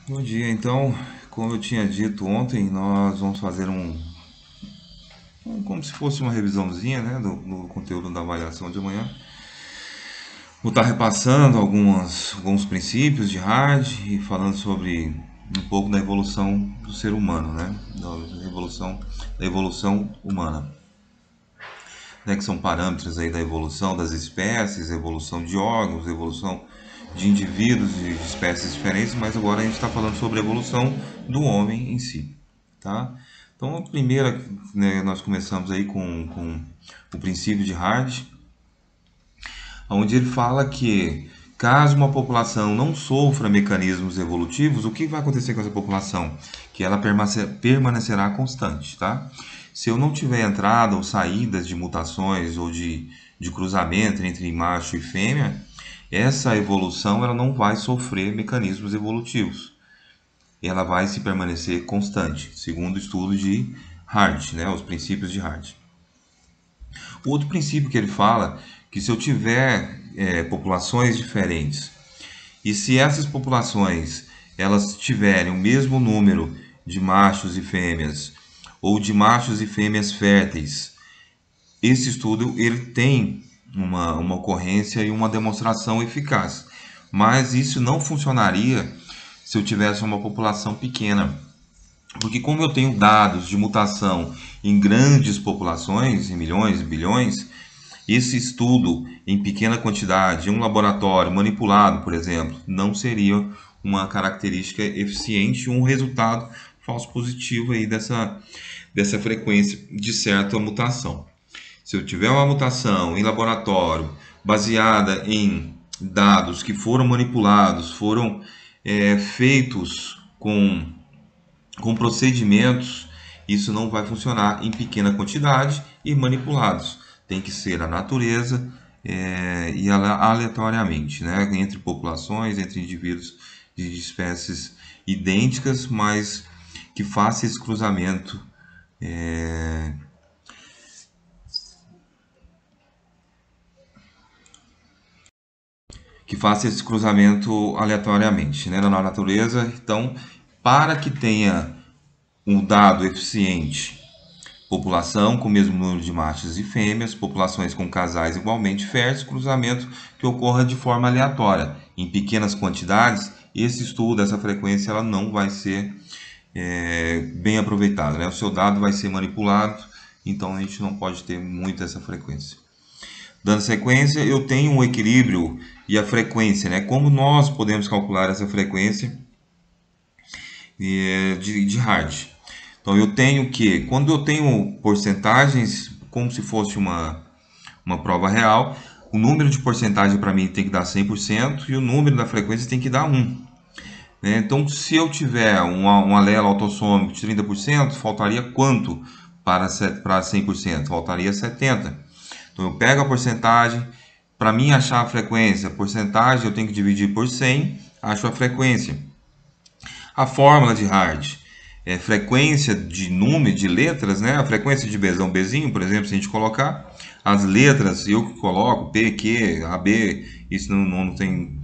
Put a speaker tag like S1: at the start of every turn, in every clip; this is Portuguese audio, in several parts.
S1: Bom dia, então, como eu tinha dito ontem, nós vamos fazer como se fosse uma revisãozinha, né, do conteúdo da avaliação de amanhã. Vou estar repassando alguns princípios de Hard e falando sobre um pouco da evolução do ser humano, né, da evolução humana, né, que são parâmetros aí da evolução das espécies, evolução de órgãos, evolução de indivíduos de espécies diferentes, mas agora a gente está falando sobre a evolução do homem em si, tá? Então, a primeira, né, nós começamos aí com o princípio de Hard, onde ele fala que caso uma população não sofra mecanismos evolutivos, o que vai acontecer com essa população? Que ela permanecerá constante, tá? Se eu não tiver entrada ou saídas de mutações ou de cruzamento entre macho e fêmea, essa evolução ela não vai sofrer mecanismos evolutivos. Ela vai se permanecer constante, segundo o estudo de Hard, né, os princípios de Hard. O outro princípio que ele fala que se eu tiver populações diferentes e se essas populações elas tiverem o mesmo número de machos e fêmeas ou de machos e fêmeas férteis, esse estudo ele tem uma ocorrência e uma demonstração eficaz. Mas isso não funcionaria se eu tivesse uma população pequena. Porque como eu tenho dados de mutação em grandes populações, em milhões e bilhões, esse estudo em pequena quantidade, em um laboratório manipulado, por exemplo, não seria uma característica eficiente, um resultado falso positivo aí dessa frequência de certa mutação. Se eu tiver uma mutação em laboratório baseada em dados que foram manipulados, foram feitos com procedimentos, isso não vai funcionar em pequena quantidade e manipulados. Tem que ser a natureza e aleatoriamente, né? Entre populações, entre indivíduos de espécies idênticas, mas que faça esse cruzamento aleatoriamente, né, na natureza. Então, para que tenha um dado eficiente, população com o mesmo número de machos e fêmeas, populações com casais igualmente férteis, cruzamento que ocorra de forma aleatória, em pequenas quantidades, esse estudo, essa frequência, ela não vai ser bem aproveitada, né? O seu dado vai ser manipulado, então a gente não pode ter muito essa frequência. Dando sequência, eu tenho um equilíbrio e a frequência, né? Como nós podemos calcular essa frequência de Hard? Então eu tenho que, quando eu tenho porcentagens, como se fosse uma prova real, o número de porcentagem para mim tem que dar 100% e o número da frequência tem que dar 1. Né? Então, se eu tiver um alelo autossômico de 30%, faltaria quanto para 100%? Faltaria 70%. Então, eu pego a porcentagem, para mim achar a frequência, porcentagem eu tenho que dividir por 100, acho a frequência. A fórmula de Hard é frequência de número de letras, né? A frequência de Bzão, Bzinho, por exemplo, se a gente colocar as letras, eu que coloco P, Q, AB, isso não tem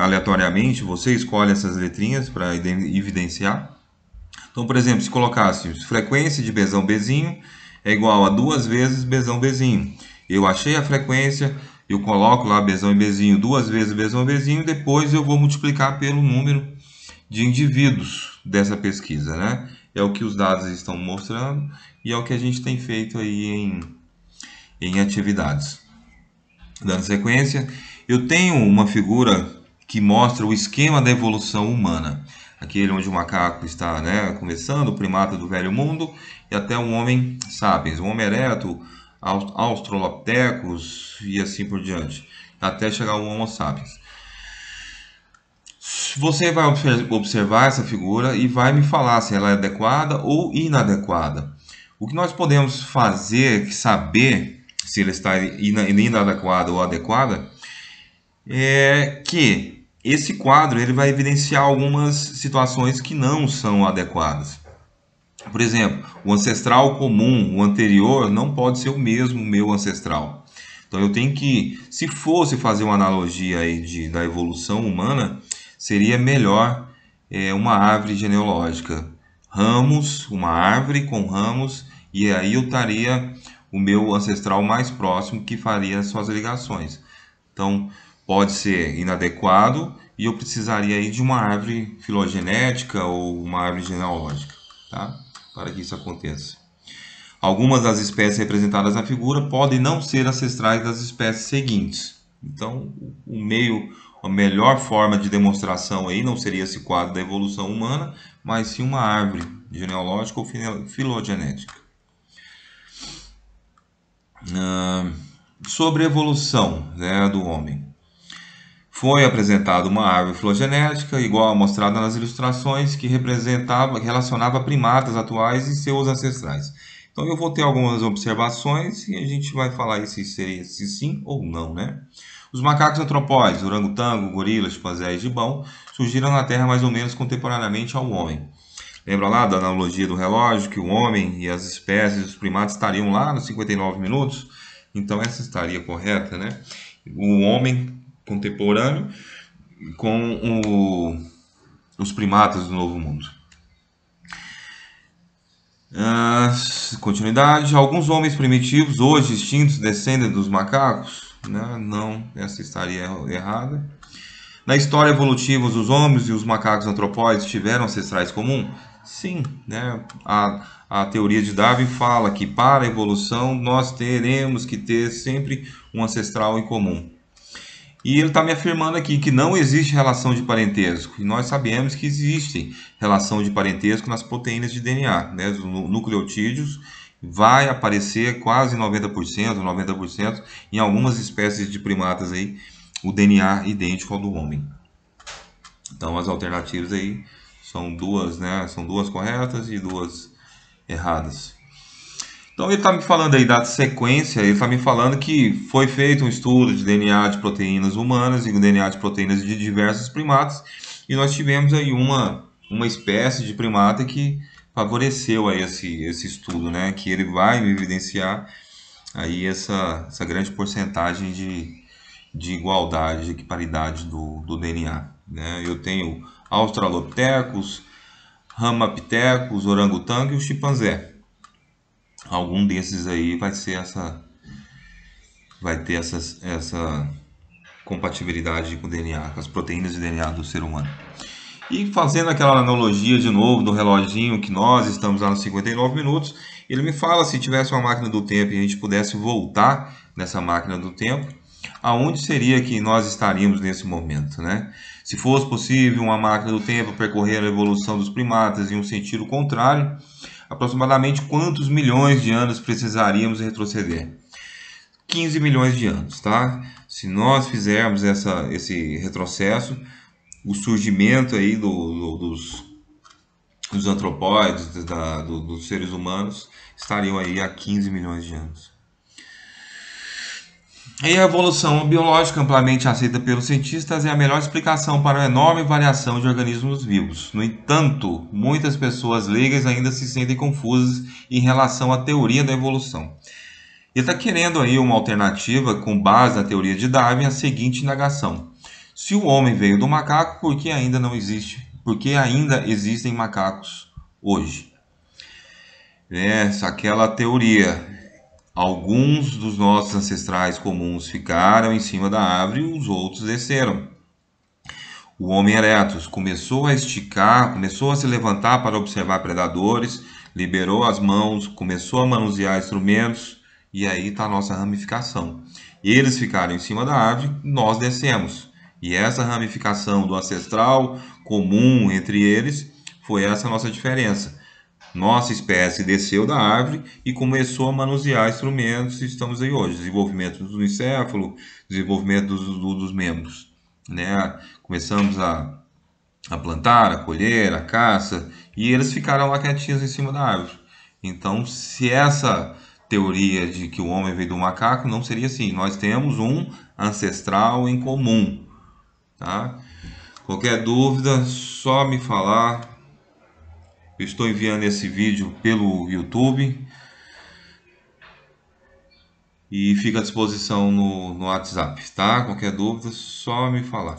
S1: aleatoriamente, você escolhe essas letrinhas para evidenciar. Então, por exemplo, se colocasse frequência de Bzão, Bzinho é igual a 2 vezes Bzão, Bzinho. Eu achei a frequência, eu coloco lá Bzão e Bzinho 2 vezes Bzão, Bzinho, depois eu vou multiplicar pelo número de indivíduos dessa pesquisa, né? É o que os dados estão mostrando e é o que a gente tem feito aí em atividades. Dando sequência, eu tenho uma figura que mostra o esquema da evolução humana. Aquele onde o macaco está, né, começando, o primata do velho mundo, e até o homem sapiens, o Homo erectus, Australopithecus e assim por diante, até chegar ao Homo sapiens. Você vai observar essa figura e vai me falar se ela é adequada ou inadequada. O que nós podemos fazer, saber se ela está inadequada ou adequada, é que esse quadro ele vai evidenciar algumas situações que não são adequadas. Por exemplo, o ancestral comum, o anterior, não pode ser o mesmo meu ancestral. Então eu tenho que, se fosse fazer uma analogia aí da evolução humana, seria melhor uma árvore genealógica. Ramos, uma árvore com ramos, e aí eu estaria o meu ancestral mais próximo que faria suas ligações. Então, pode ser inadequado e eu precisaria aí de uma árvore filogenética ou uma árvore genealógica, tá? Para que isso aconteça. Algumas das espécies representadas na figura podem não ser ancestrais das espécies seguintes. Então, a melhor forma de demonstração aí não seria esse quadro da evolução humana, mas sim uma árvore genealógica ou filogenética. Sobre a evolução, né, do homem. Foi apresentada uma árvore filogenética, igual a mostrada nas ilustrações, que relacionava primatas atuais e seus ancestrais. Então eu vou ter algumas observações e a gente vai falar se sim ou não, né? Os macacos antropóides, orangotango, gorila, chimpanzé e gibão, surgiram na Terra mais ou menos contemporaneamente ao homem. Lembra lá da analogia do relógio, que o homem e as espécies dos primatas estariam lá nos 59 minutos? Então essa estaria correta, né? O homem contemporâneo com os primatas do Novo Mundo. Continuidade. Alguns homens primitivos, hoje extintos, descendem dos macacos? Né? Não, essa estaria errada. Na história evolutiva, os homens e os macacos antropóides tiveram ancestrais comuns? Sim, né? A teoria de Darwin fala que para a evolução nós teremos que ter sempre um ancestral em comum. E ele está me afirmando aqui que não existe relação de parentesco. E nós sabemos que existe relação de parentesco nas proteínas de DNA, né? Os nucleotídeos vai aparecer quase 90%, 90% em algumas espécies de primatas aí, o DNA idêntico ao do homem. Então as alternativas aí são duas, né? São duas corretas e duas erradas. Então ele está me falando aí da sequência, ele está me falando que foi feito um estudo de DNA de proteínas humanas e DNA de proteínas de diversos primatas, e nós tivemos aí uma espécie de primata que favoreceu aí esse estudo, né? Que ele vai me evidenciar aí essa grande porcentagem de igualdade, de paridade do DNA, né? Eu tenho Australopithecus, Ramapithecus, orangotango e o chimpanzé. Algum desses aí vai ter essa compatibilidade com o DNA, com as proteínas de DNA do ser humano. E fazendo aquela analogia de novo do reloginho que nós estamos lá nos 59 minutos, ele me fala se tivesse uma máquina do tempo e a gente pudesse voltar nessa máquina do tempo, aonde seria que nós estaríamos nesse momento, né? Se fosse possível uma máquina do tempo percorrer a evolução dos primatas em um sentido contrário, aproximadamente quantos milhões de anos precisaríamos retroceder? 15 milhões de anos, tá? Se nós fizermos esse retrocesso, o surgimento aí dos antropóides, dos seres humanos, estariam aí há 15 milhões de anos. E a evolução biológica, amplamente aceita pelos cientistas, é a melhor explicação para a enorme variação de organismos vivos. No entanto, muitas pessoas leigas ainda se sentem confusas em relação à teoria da evolução. Ele está querendo aí uma alternativa com base na teoria de Darwin, a seguinte indagação: se o homem veio do macaco, por que ainda não existe? Por que ainda existem macacos hoje? Aquela teoria. Alguns dos nossos ancestrais comuns ficaram em cima da árvore e os outros desceram. O Homo erectus começou a esticar, começou a se levantar para observar predadores, liberou as mãos, começou a manusear instrumentos, e aí está a nossa ramificação. Eles ficaram em cima da árvore, nós descemos. E essa ramificação do ancestral comum entre eles foi essa nossa diferença. Nossa espécie desceu da árvore e começou a manusear instrumentos e estamos aí hoje. Desenvolvimento do encéfalo, desenvolvimento dos membros. Né? Começamos a plantar, a colher, a caça, e eles ficaram lá quietinhos em cima da árvore. Então, se essa teoria de que o homem veio do macaco, não seria assim. Nós temos um ancestral em comum. Tá? Qualquer dúvida, só me falar. Eu estou enviando esse vídeo pelo YouTube e fica à disposição no WhatsApp, tá? Qualquer dúvida, só me falar.